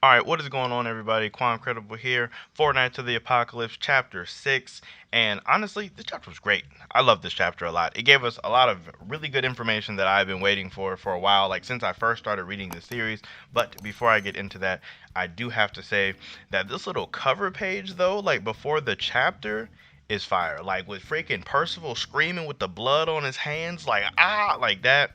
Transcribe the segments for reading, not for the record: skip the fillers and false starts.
Alright, what is going on, everybody? Quancredible here, Fortnite to the Apocalypse, Chapter 6, and honestly, this chapter was great. I love this chapter a lot. It gave us a lot of really good information that I've been waiting for a while, like since I first started reading the series. But before I get into that, I do have to say that this little cover page, though, like before the chapter, is fire. Like with freaking Percival screaming with the blood on his hands, like, like that.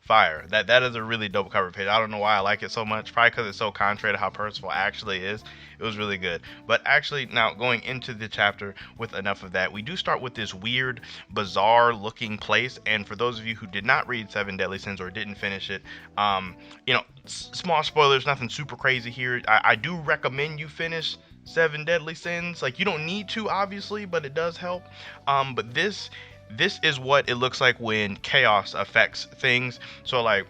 Fire. That is a really dope cover page. I don't know why I like it so much. Probably because it's so contrary to how Percival actually is. It was really good. But actually, now going into the chapter with enough of that, we do start with this weird, bizarre looking place. And for those of you who did not read Seven Deadly Sins or didn't finish it, small spoilers, nothing super crazy here. I do recommend you finish Seven Deadly Sins. Like, you don't need to, obviously, but it does help. But this is what it looks like when chaos affects things. So like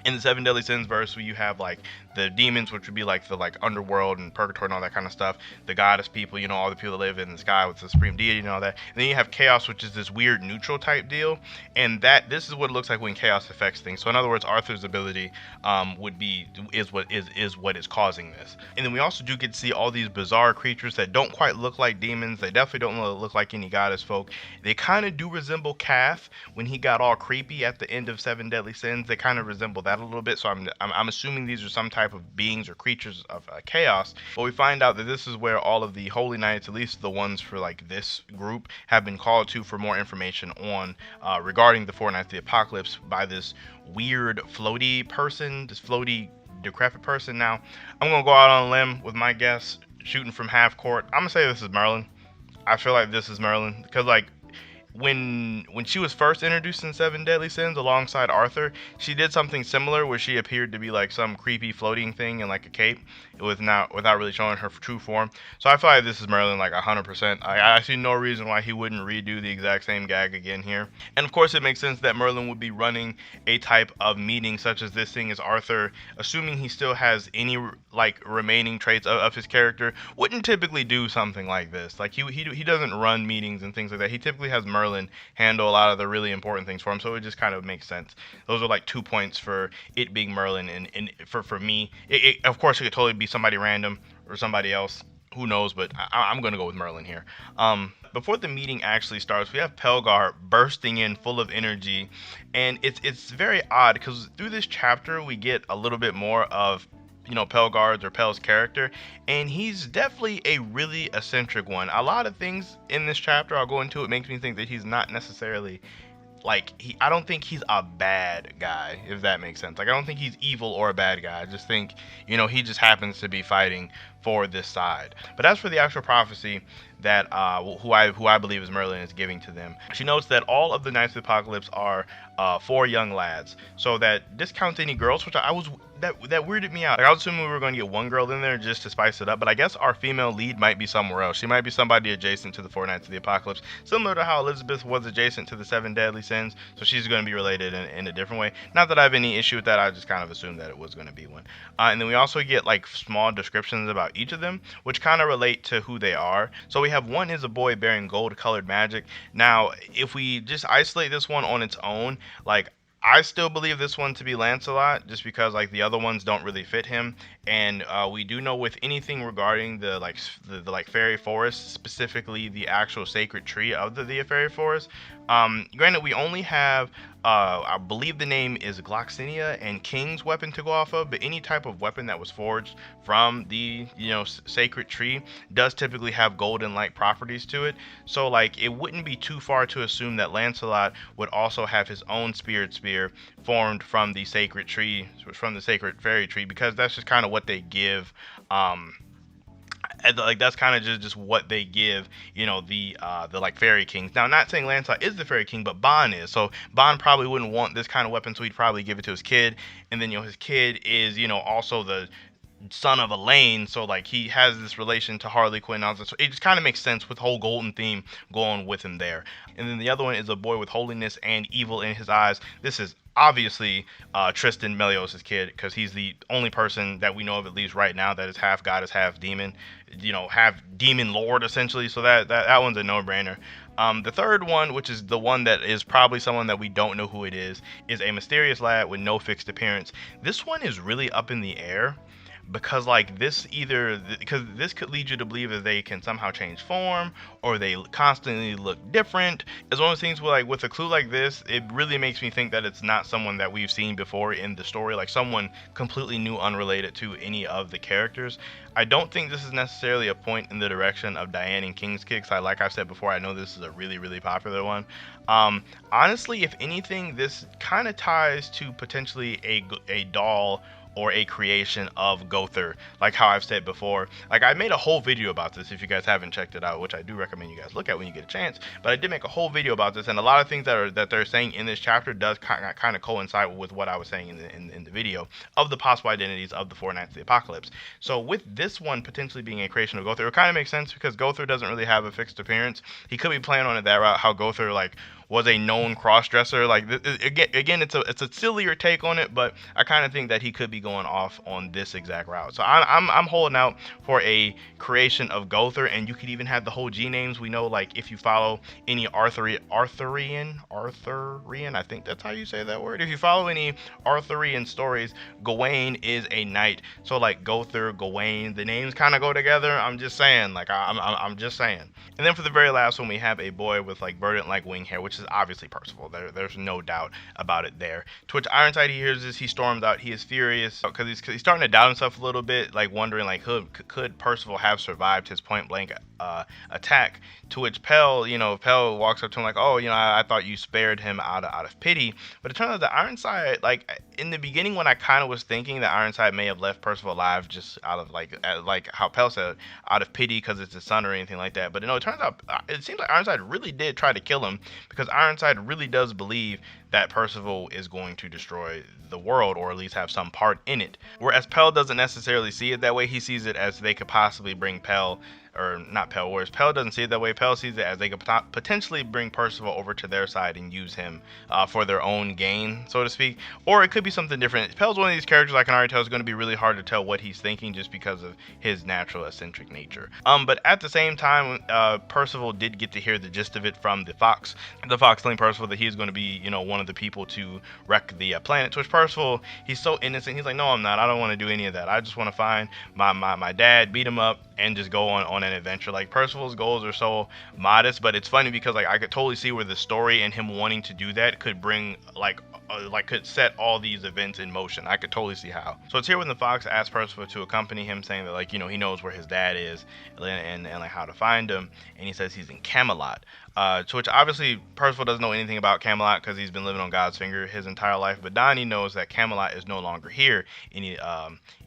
in the Seven Deadly Sins verse, where you have like the demons, which would be like the underworld and purgatory and all that kind of stuff, the goddess people, all the people that live in the sky with the supreme deity and all that. And then you have chaos, which is this weird neutral type deal, and this is what it looks like when chaos affects things. So in other words, Arthur's ability is what is causing this. And then we also do get to see all these bizarre creatures that don't quite look like demons. They definitely don't look like any goddess folk. They kind of do resemble Kath when he got all creepy at the end of Seven Deadly Sins. They kind of resemble that a little bit. So I'm assuming these are some type of beings or creatures of chaos. But we find out that this is where all of the holy knights, at least the ones for like this group, have been called to for more information on regarding the Four Knights of the Apocalypse by this weird floaty person, this floaty decrepit person. Now I'm gonna go out on a limb with my guess, shooting from half court. I'm gonna say this is Merlin. I feel like this is Merlin because like when she was first introduced in Seven Deadly Sins alongside Arthur, she did something similar where she appeared to be like some creepy floating thing in like a cape without really showing her true form. So I feel like this is Merlin like 100%. I see no reason why he wouldn't redo the exact same gag again here. And of course it makes sense that Merlin would be running a type of meeting such as this thing, as Arthur, assuming he still has any like remaining traits of his character, wouldn't typically do something like this. Like he doesn't run meetings and things like that. He typically has Merlin handle a lot of the really important things for him, so it just kind of makes sense. Those are like 2 points for it being Merlin, and for me, of course it could totally be somebody random or somebody else, who knows, but I'm gonna go with Merlin here. Before the meeting actually starts, we have Pelgar bursting in full of energy, and it's very odd because through this chapter we get a little bit more of Pelgar's or Pel's character, and he's definitely a really eccentric one. A lot of things in this chapter I'll go into, it makes me think that he's not necessarily like I don't think he's a bad guy, if that makes sense. Like I don't think he's evil or a bad guy. I just think he just happens to be fighting for this side. But as for the actual prophecy that who I believe is Merlin is giving to them, she notes that all of the Knights of the Apocalypse are 4 young lads, so that discounts any girls, which I was that weirded me out. Like I was assuming we were going to get one girl in there just to spice it up, but I guess our female lead might be somewhere else. She might be somebody adjacent to the Four Knights of the Apocalypse, similar to how Elizabeth was adjacent to the Seven Deadly Sins, so she's going to be related in a different way. Not that I have any issue with that, I just kind of assumed that it was going to be one. And then we also get like small descriptions about each of them, which kind of relate to who they are. So we have one is a boy bearing gold colored magic. Now if we just isolate this one on its own, like I still believe this one to be Lancelot, just because like the other ones don't really fit him, and we do know with anything regarding the fairy forest, specifically the actual sacred tree of the fairy forest. Granted, we only have I believe the name is Gloxinia and King's weapon to go off of, but any type of weapon that was forged from the sacred tree does typically have golden-like properties to it. So like it wouldn't be too far to assume that Lancelot would also have his own spirit spear formed from the sacred tree, from the sacred fairy tree, because that's just kind of what they give. And like that's kind of just what they give the like fairy kings. Now, not saying Lancelot is the fairy king, but Bon is. So Bon probably wouldn't want this kind of weapon, so he'd probably give it to his kid. And then his kid is also the son of Elaine, so like he has this relation to Harley Quinn. So it just kind of makes sense with the whole golden theme going with him there. And then the other one is a boy with holiness and evil in his eyes. This is obviously Tristan Melios' kid, because he's the only person that we know of, at least right now, that is half goddess, half demon, half demon lord essentially. So that one's a no-brainer. The third one, which is the one that is probably someone that we don't know who it is a mysterious lad with no fixed appearance. This one is really up in the air, because like this either because this could lead you to believe that they can somehow change form or they constantly look different. It's one of those things where like with a clue like this, it really makes me think that it's not someone that we've seen before in the story, like someone completely new, unrelated to any of the characters. I don't think this is necessarily a point in the direction of Diane and King's Kicks. Like I've said before, I know this is a really popular one. Honestly, if anything, this kind of ties to potentially a doll or a creation of Gother, like how I've said before. Like I made a whole video about this if you guys haven't checked it out, which I do recommend you guys look at when you get a chance. But I did make a whole video about this, and a lot of things that they're saying in this chapter does kind of coincide with what I was saying in the video of the possible identities of the Four Knights of the Apocalypse. So with this one potentially being a creation of Gother, it kind of makes sense because Gother doesn't really have a fixed appearance. He could be playing on it that route, how Gother like was a known cross-dresser. Like again, it's a sillier take on it, but I kind of think that he could be going off on this exact route. So I'm holding out for a creation of Gother, and you could even have the whole G names. We know like if you follow any Arthurian, I think that's how you say that word. If you follow any Arthurian stories, Gawain is a knight. So like Gother, Gawain, the names kind of go together. I'm just saying, like I'm just saying. And then for the very last one, we have a boy with like verdant-like wing hair, which is obviously Percival. There's no doubt about it there. To which Ironside, he hears this, he storms out. He is furious because he's starting to doubt himself a little bit, like wondering like could Percival have survived his point blank attack? To which Pell walks up to him like, oh, I thought you spared him out of pity. But it turns out that Ironside, like in the beginning when I kind of was thinking that Ironside may have left Percival alive just out of like how Pell said, out of pity because it's his son or anything like that. But it turns out it seems like Ironside really did try to kill him, because Ironside really does believe that Percival is going to destroy the world, or at least have some part in it. Whereas Pell doesn't necessarily see it that way. He sees it as they could possibly bring Pell, or not Pell, whereas Pell doesn't see it that way. Pell sees it as they could potentially bring Percival over to their side and use him for their own gain, so to speak. Or it could be something different. Pell's one of these characters I can already tell is going to be really hard to tell what he's thinking just because of his natural eccentric nature. But at the same time, Percival did get to hear the gist of it from the fox telling Percival that he's going to be, one of the people to wreck the planet. To which Percival, he's so innocent. He's like, no, I'm not. I don't want to do any of that. I just want to find my dad, beat him up, and just go on an adventure. Like Percival's goals are so modest, but it's funny because like I could totally see where the story and him wanting to do that could bring could set all these events in motion. I could totally see how. So it's here when the fox asks Percival to accompany him, saying that he knows where his dad is and like how to find him, and he says he's in Camelot. To which obviously Percival doesn't know anything about Camelot because he's been living on God's finger his entire life, but Donnie knows that Camelot is no longer here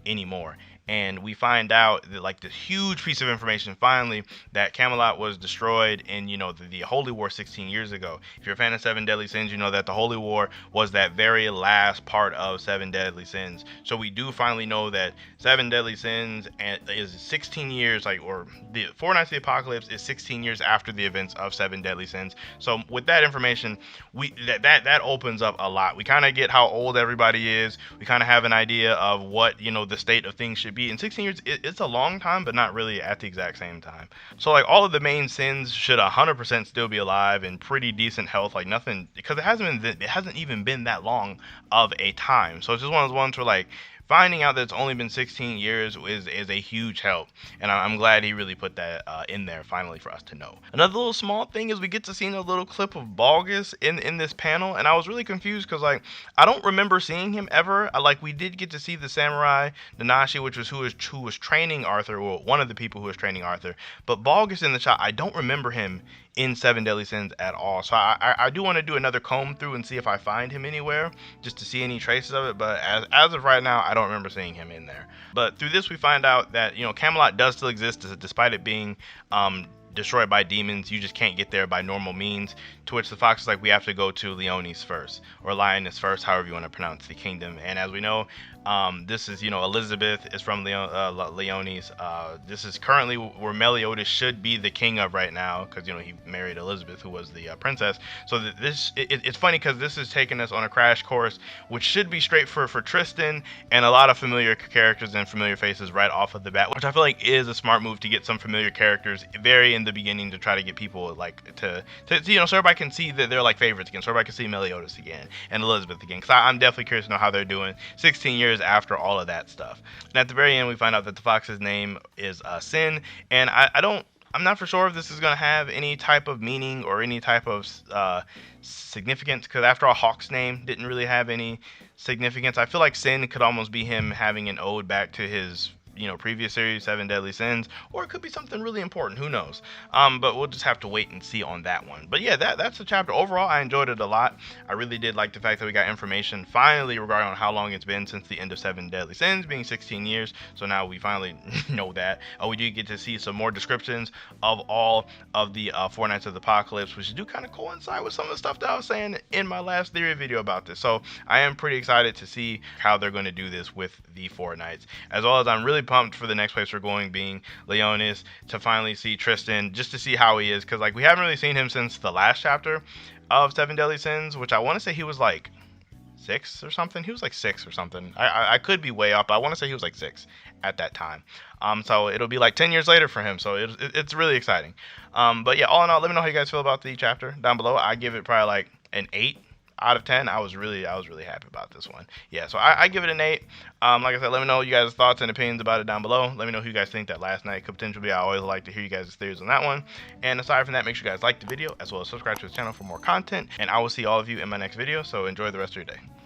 anymore. And we find out that like this huge piece of information finally, that Camelot was destroyed in the Holy War 16 years ago. If you're a fan of Seven Deadly Sins, you know that the Holy War was that very last part of Seven Deadly Sins. So we do finally know that Seven Deadly Sins is 16 years, or the Four Knights of the Apocalypse is 16 years after the events of Seven Deadly Sins. So with that information, that opens up a lot. We kind of get how old everybody is. We kind of have an idea of what the state of things should be. In 16 years, it's a long time, but not really at the exact same time. So like all of the main sins should 100% still be alive in pretty decent health, like nothing, because it hasn't even been that long of a time. So it's just one of those ones where like finding out that it's only been 16 years is a huge help, and I'm glad he really put that in there finally for us to know. Another little small thing is we get to see a little clip of Balgus in this panel, and I was really confused because like I don't remember seeing him ever. We did get to see the samurai Nanashi, which was who was training Arthur, or one of the people who was training Arthur, but Balgus in the shot, I don't remember him in Seven Deadly Sins at all. So I do want to do another comb through and see if I find him anywhere, just to see any traces of it, but as of right now, I don't remember seeing him in there. But through this we find out that Camelot does still exist, despite it being destroyed by demons. You just can't get there by normal means. To which the fox is like, we have to go to Leonis first, or Lioness first, however you want to pronounce the kingdom. And as we know, this is Elizabeth is from Leonis. This is currently where Meliodas should be the king of right now, because he married Elizabeth, who was the princess. So it's funny because this is taking us on a crash course, which should be straight for Tristan, and a lot of familiar characters and familiar faces right off of the bat, which I feel like is a smart move to get some familiar characters very in in the beginning to try to get people like to you know, so everybody can see that they're like favorites again, so everybody can see Meliodas again and Elizabeth again. Because I'm definitely curious to know how they're doing 16 years after all of that stuff. And at the very end, we find out that the fox's name is Sin, and I'm not for sure if this is going to have any type of meaning or any type of significance, because after all, Hawk's name didn't really have any significance. I feel like Sin could almost be him having an ode back to his, you know, previous series, Seven Deadly Sins, or it could be something really important. Who knows? But we'll just have to wait and see on that one. But yeah, that's the chapter. Overall, I enjoyed it a lot. I really did like the fact that we got information finally regarding on how long it's been since the end of Seven Deadly Sins, being 16 years. So now we finally know that. We do get to see some more descriptions of all of the Four Knights of the Apocalypse, which do kind of coincide with some of the stuff that I was saying in my last theory video about this. So I am pretty excited to see how they're going to do this with the Four Knights, as well as I'm really pumped for the next place we're going, being Leonis, to finally see Tristan, just to see how he is, because like we haven't really seen him since the last chapter of Seven Deadly Sins, which I want to say he was like 6 or something. He was like 6 or something. I could be way off, but I want to say he was like 6 at that time. So it'll be like 10 years later for him, so it's really exciting. But yeah, all in all, let me know how you guys feel about the chapter down below. I give it probably like an 8 out of 10. I was really happy about this one. Yeah, so I give it an 8. Like I said, let me know you guys' thoughts and opinions about it down below. Let me know who you guys think that last night could potentially be. I always like to hear you guys' theories on that one. And aside from that, make sure you guys like the video as well as subscribe to the channel for more content. And I will see all of you in my next video. So enjoy the rest of your day.